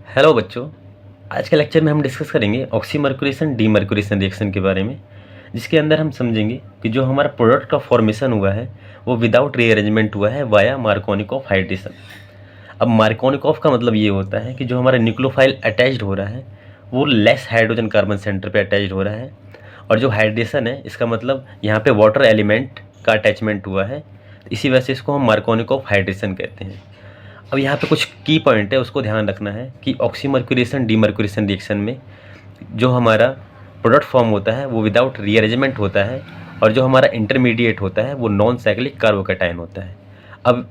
Hello बच्चों। आज के लेक्चर में हम डिस्कस करेंगे ऑक्सीमर्क्यूरेशन डीमर्क्यूरेशन रिएक्शन के बारे में, जिसके अंदर हम समझेंगे कि जो हमारा प्रोडक्ट का फॉर्मेशन हुआ है वो विदाउट रीअरेंजमेंट हुआ है वाया मार्कोनिकॉफ हाइड्रेशन। अब मार्कोनिकॉफ का मतलब ये होता है कि जो हमारा न्यूक्लियोफाइल अटैच्ड हो रहा है वो लेस हाइड्रोजन कार्बन सेंटर पे अटैच्ड हो रहा है, और जो हाइड्रेशन है इसका मतलब यहाँ पे वाटर एलिमेंट का अटैचमेंट हुआ है, इसी वजह से इसको हम मार्कोनिकॉफ हाइड्रेशन कहते हैं। अब यहाँ पे कुछ की पॉइंट है, उसको ध्यान रखना है कि ऑक्सीमर्क्यूरेशन डीमर्क्यूरेशन रिएक्शन में जो हमारा प्रोडक्ट फॉर्म होता है वो विदाउट रीअरेंजमेंट होता है, और जो हमारा इंटरमीडिएट होता है वो नॉन साइक्लिक कार्बोकैटायन होता है। अब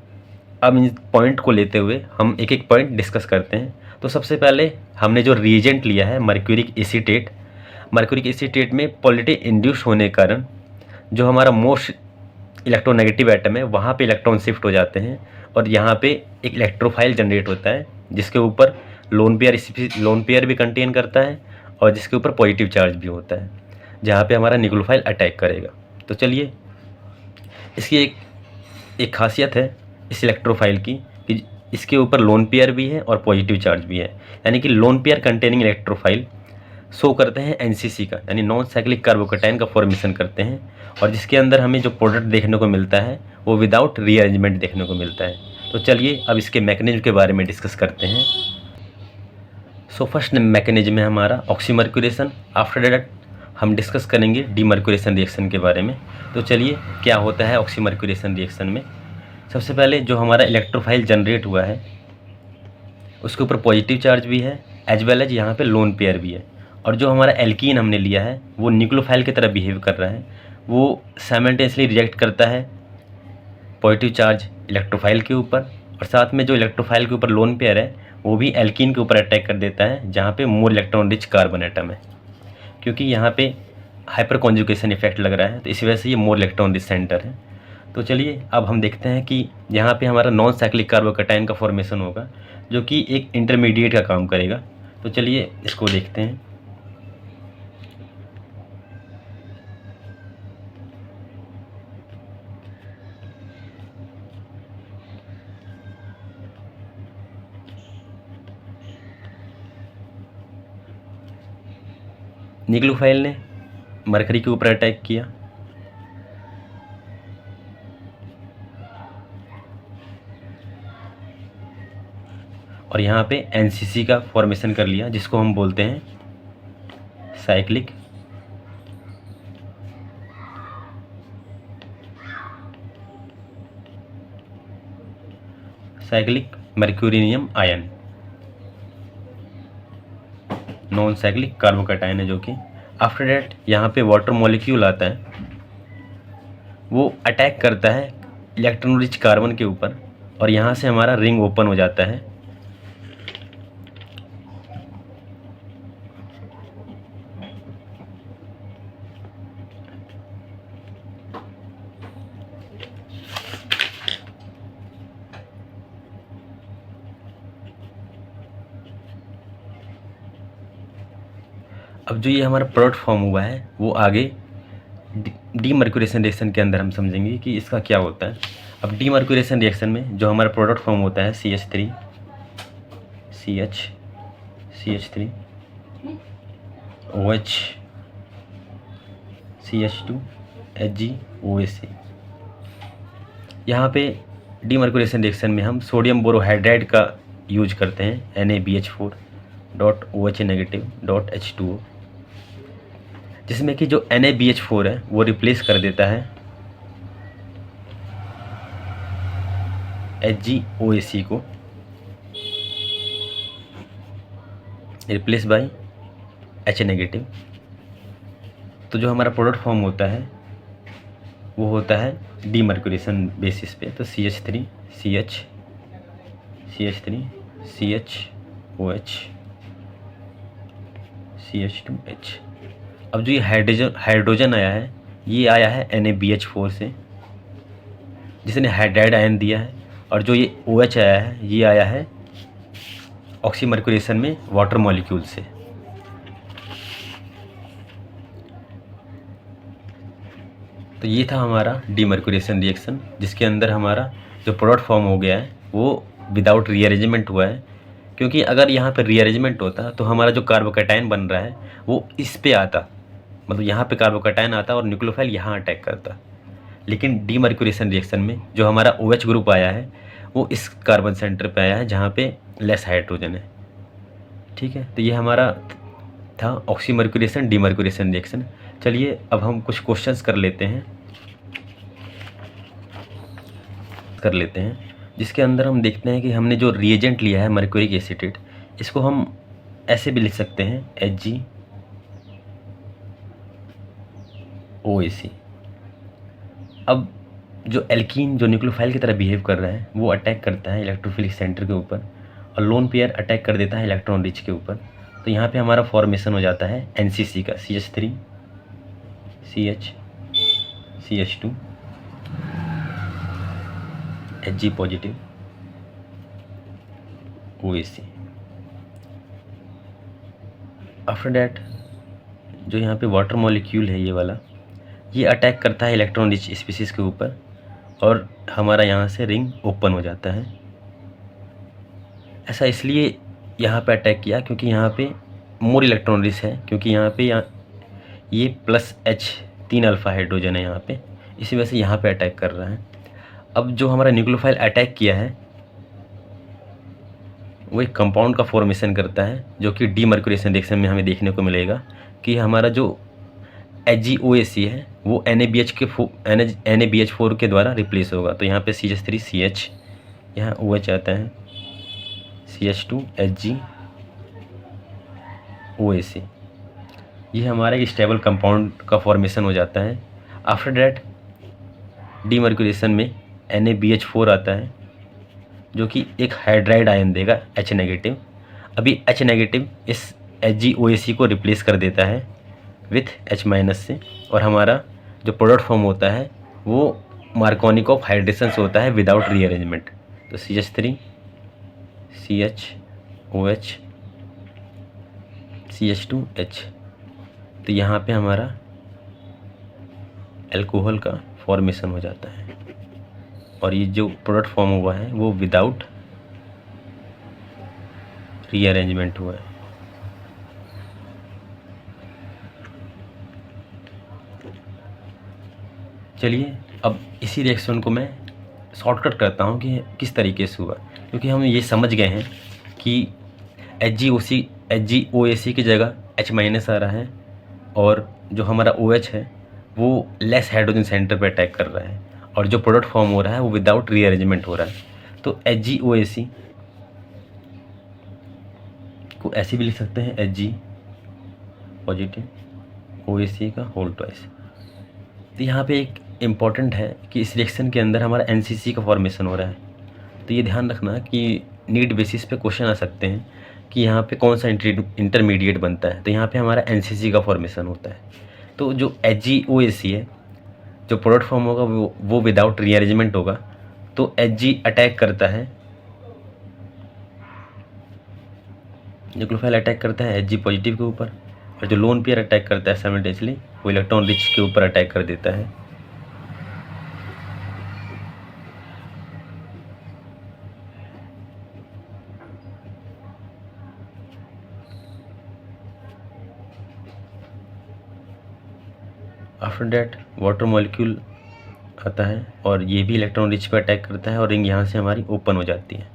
इन पॉइंट को लेते हुए हम एक एक पॉइंट डिस्कस करते हैं। तो सबसे पहले हमने जो रिएजेंट लिया है मर्क्यूरिक एसीटेट में पॉलिटी इंड्यूस होने के कारण जो हमारा मोस्ट इलेक्ट्रोनेगेटिव एटम है वहाँ पे इलेक्ट्रॉन शिफ्ट हो जाते हैं, और यहाँ पे एक इलेक्ट्रोफाइल जनरेट होता है जिसके ऊपर लोन पेयर भी कंटेन करता है, और जिसके ऊपर पॉजिटिव चार्ज भी होता है, जहाँ पे हमारा न्यूक्लियोफाइल अटैक करेगा। तो चलिए, इसकी एक खासियत है इस इलेक्ट्रोफाइल की कि इसके ऊपर लोन पेयर भी है और पॉजिटिव चार्ज भी है, यानी कि lone pair containing electrophile show करते हैं एनसीसी का, यानी नॉन साइक्लिक कार्बोकैटायन का फॉर्मेशन करते हैं, और जिसके अंदर हमें जो प्रोडक्ट देखने को मिलता है वो विदाउट रीअरेंजमेंट देखने को मिलता है। तो चलिए अब इसके मैकेनिज्म के बारे में डिस्कस करते हैं। सो फर्स्ट मैकेनिज्म है हमारा ऑक्सीमर्क्यूरेशन। आफ्टर दैट हम डिस्कस करेंगे डीमर्क्यूरेशन रिएक्शन के बारे में। तो चलिए, क्या होता है ऑक्सीमर्क्यूरेशन रिएक्शन में। सबसे पहले जो हमारा इलेक्ट्रोफाइल जनरेट हुआ है उसके ऊपर पॉजिटिव चार्ज भी है, एज वेल एज यहाँ पे लोन पेयर भी है, और जो हमारा एल्कीन हमने लिया है वो न्यूक्लियोफाइल की तरह बिहेव कर रहा है। वो साइमल्टेनियसली रिजेक्ट करता है पॉजिटिव चार्ज इलेक्ट्रोफाइल के ऊपर, और साथ में जो इलेक्ट्रोफाइल के ऊपर लोन पेयर है वो भी एल्कीन के ऊपर अटैक कर देता है जहाँ पे more electron rich carbon atom है, क्योंकि यहाँ पे हाइपर कॉन्जुगेशन इफेक्ट लग रहा है, तो इसी वजह से ये मोर इलेक्ट्रॉन रिच सेंटर है। तो चलिए अब हम देखते हैं कि यहाँ पे हमारा नॉन साइक्लिक कार्बोकैटायन का फॉर्मेशन होगा जो कि एक इंटरमीडिएट का काम करेगा। तो चलिए इसको देखते हैं। न्यूक्लियोफाइल ने मरकरी के ऊपर अटैक किया, और यहाँ पे एनसीसी का फॉर्मेशन कर लिया जिसको हम बोलते हैं cyclic mercurinium ion, non cyclic carbocation है जो कि आफ्टर डेट यहाँ पे वाटर मॉलिक्यूल आता है, वो अटैक करता है इलेक्ट्रॉन रिच कार्बन के ऊपर, और यहाँ से हमारा रिंग ओपन हो जाता है। अब जो ये हमारा प्रोडक्ट फॉर्म हुआ है वो आगे डीमर्क्यूरेशन रिएक्शन के अंदर हम समझेंगे कि इसका क्या होता है। अब डीमर्क्यूरेशन रिएक्शन में जो हमारा प्रोडक्ट फॉर्म होता है CH3 OH CH2 HgOH। यहाँ पे डीमर्क्यूरेशन रिएक्शन में हम सोडियम बोरोहाइड्राइड का यूज करते हैं NaBH4.OH- जिसमें कि जो NaBH4 है वो रिप्लेस कर देता है HgOAc को, रिप्लेस बाय H-। तो जो हमारा प्रोडक्ट फॉर्म होता है वो होता है डीमर्क्यूरेशन बेसिस पे। तो CH3 CHOH CH2H। अब जो ये हाइड्रोजन आया है ये आया है NaBH4 से, जिसने हाइड्राइड आयन दिया है, और जो ये OH आया है ये आया है ऑक्सीमर्क्यूरेशन में वाटर मॉलिक्यूल से। तो ये था हमारा डीमर्क्यूरेशन रिएक्शन, जिसके अंदर हमारा जो प्रोडक्ट फॉर्म हो गया है वो विदाउट रीअरेंजमेंट हुआ है, क्योंकि अगर यहाँ पर रीअरेंजमेंट होता तो हमारा जो कार्बोकैटायन बन रहा है वो इस पे आता, मतलब यहाँ पे कार्बोकैटायन आता और न्यूक्लियोफाइल यहाँ अटैक करता। लेकिन डीमर्क्यूरेशन रिएक्शन में जो हमारा OH ग्रुप आया है वो इस कार्बन सेंटर पे आया है जहाँ पे लेस हाइड्रोजन है। ठीक है, तो ये हमारा था ऑक्सीमर्क्यूरेशन डीमर्क्यूरेशन रिएक्शन। चलिए अब हम कुछ क्वेश्चंस कर लेते हैं जिसके अंदर हम देखते हैं कि हमने जो रिएजेंट लिया है मर्क्यूरिक एसीटेट, इसको हम ऐसे भी लिख सकते हैं HgOAc। अब जो एल्कीन जो न्यूक्लियोफाइल की तरह बिहेव कर रहा है वो अटैक करता है इलेक्ट्रोफिलिक सेंटर के ऊपर और लोन पेयर अटैक कर देता है इलेक्ट्रॉन रिच के ऊपर। तो यहाँ पे हमारा फॉर्मेशन हो जाता है NCC का CH3 CH CH2 Hg positive OAc। After that जो यहाँ पे वाटर मॉलिक्यूल है ये वाला, ये अटैक करता है इलेक्ट्रॉन रिच स्पीसीज के ऊपर और हमारा यहाँ से रिंग ओपन हो जाता है। ऐसा इसलिए यहाँ पे अटैक किया क्योंकि यहाँ पे मोर इलेक्ट्रॉन रिच है, क्योंकि यहाँ पे ये +H 3 अल्फ़ा हाइड्रोजन है यहाँ पे, इसी वजह से यहाँ पे अटैक कर रहा है। अब जो हमारा न्यूक्लियोफाइल अटैक किया है वो एक कंपाउंड का फॉर्मेशन करता है जो कि डीमर्क्यूरेशन रिएक्शन में हमें देखने को मिलेगा कि हमारा जो HgOAc है वो NaBH4 के द्वारा रिप्लेस होगा। तो यहाँ पे CH3 CH, यहाँ OH आता है CH2 HgOAc। ये हमारा एक स्टेबल कंपाउंड का फॉर्मेशन हो जाता है। आफ्टर डैट डीमर्क्यूरेशन में NaBH4 आता है जो कि एक हाइड्राइड आयन देगा H नेगेटिव। अभी H नेगेटिव इस HgOAc को रिप्लेस कर देता है विथ H माइनस से, और हमारा जो प्रोडक्ट फॉर्म होता है वो मार्कोनिकॉफ हाइड्रेशन से होता है विदाउट रीअरेंजमेंट। तो CH3 CH OH CH2 H। तो यहाँ पे हमारा अल्कोहल का फॉर्मेशन हो जाता है और ये जो प्रोडक्ट फॉर्म हुआ है वो विदाउट रीअरेंजमेंट हुआ है। चलिए अब इसी रिएक्शन को मैं शॉर्टकट करता हूँ कि किस तरीके से हुआ, क्योंकि हम ये समझ गए हैं कि HgOAc की जगह H माइनस आ रहा है और जो हमारा OH है वो लेस हाइड्रोजन सेंटर पे अटैक कर रहा है और जो प्रोडक्ट फॉर्म हो रहा है वो विदाउट रीअरेंजमेंट हो रहा है। तो HgOAc को ऐसे भी लिख सकते हैं Hg पॉजिटिव OAc का होल ट्वाइस। तो यहाँ पे एक इम्पॉर्टेंट है कि इस रिएक्शन के अंदर हमारा NCC का फॉर्मेशन हो रहा है। तो ये ध्यान रखना कि नीड बेसिस पे क्वेश्चन आ सकते हैं कि यहाँ पे कौन सा इंटरमीडिएट बनता है। तो यहाँ पे हमारा NCC का फॉर्मेशन होता है। तो जो HgOAc है जो प्रोडक्ट फॉर्म होगा वो विदाउट रीअरेंजमेंट होगा। तो Hg अटैक करता है, न्यूक्लियोफाइल अटैक करता है Hg पॉजिटिव के ऊपर, और जो लोन पेयर अटैक करता है साइमल्टेनियसली वो इलेक्ट्रॉन रिच के ऊपर अटैक कर देता है। आफ्टर डैट वाटर मॉलिक्यूल आता है और ये भी इलेक्ट्रॉन रिच पे अटैक करता है और रिंग यहाँ से हमारी ओपन हो जाती है।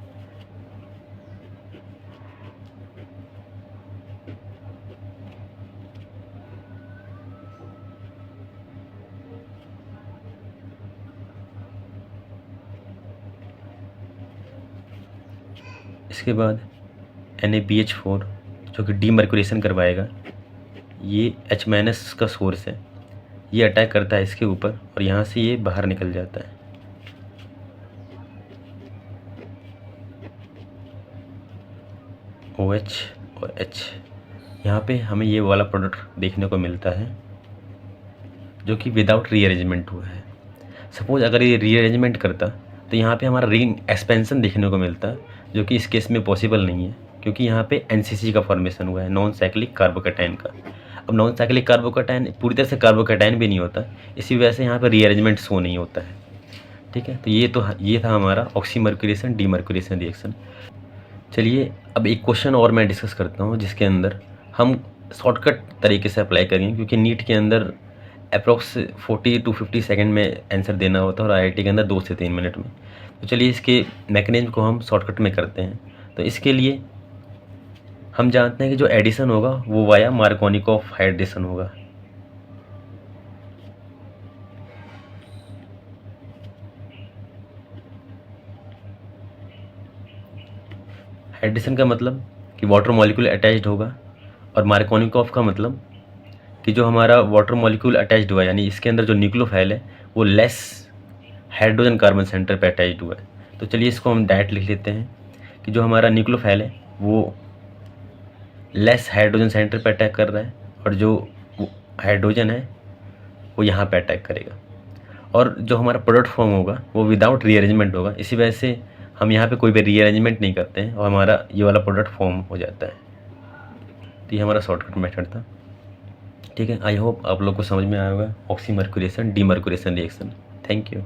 इसके बाद NaBH4 जो कि डीमर्क्यूरेशन करवाएगा, ये H माइनस का सोर्स है, ये अटैक करता है इसके ऊपर और यहाँ से ये बाहर निकल जाता है। OH और H, यहाँ पे हमें ये वाला प्रोडक्ट देखने को मिलता है जो कि विदाउट रीअरेंजमेंट हुआ है। सपोज अगर ये रीअरेंजमेंट करता तो यहाँ पे हमारा रिंग एक्सपेंशन देखने को मिलता, जो कि इस केस में पॉसिबल नहीं है क्योंकि यहाँ पे NCC का फॉर्मेशन हुआ है, नॉन साइक्लिक कार्बोकैटायन का। अब नॉन साइक्लिक कार्बोकैटायन पूरी तरह से कार्बोकैटायन भी नहीं होता, इसी वजह से यहाँ पर रीअरेंजमेंट शो नहीं होता है। ठीक है, तो ये था हमारा ऑक्सीमर्क्यूरेशन डीमर्क्यूरेशन रिएक्शन। चलिए अब एक क्वेश्चन और मैं डिस्कस करता हूँ जिसके अंदर हम शॉर्टकट तरीके से अप्लाई करेंगे, क्योंकि नीट के अंदर अप्रॉक्स 40 टू 50 सेकंड में आंसर देना होता है और आईआईटी के अंदर 2 से 3 मिनट में। तो चलिए इसके मैकेनिज्म को हम शॉर्टकट में करते हैं। तो इसके लिए हम जानते हैं कि जो एडिशन होगा वो वाया मार्कोनिकॉफ हाइड्रेशन होगा। हाइड्रेशन का मतलब कि वाटर मॉलिक्यूल अटैच्ड होगा, और मार्कोनिकॉफ का मतलब कि जो हमारा वाटर मॉलिक्यूल अटैच्ड हुआ है, यानी इसके अंदर जो न्यूक्लियोफाइल है वो लेस हाइड्रोजन कार्बन सेंटर पे अटैच्ड हुआ है। तो चलिए इसको हम डायरेक्ट लिख लेते हैं कि जो हमारा न्यूक्लियोफाइल है वो लेस हाइड्रोजन सेंटर पे अटैक कर रहा है, और जो हाइड्रोजन है वो यहाँ पे अटैक करेगा, और जो हमारा प्रोडक्ट फॉर्म होगा वो विदाउट रीअरेंजमेंट होगा। इसी वजह से हम यहाँ पे कोई भी रीअरेंजमेंट नहीं करते हैं और हमारा ये वाला प्रोडक्ट फॉर्म हो जाता है। तो ये हमारा शॉर्टकट मेथड था। ठीक है, आई होप आप लोग को समझ में आया होगा oxymercuration demercuration reaction. Thank you.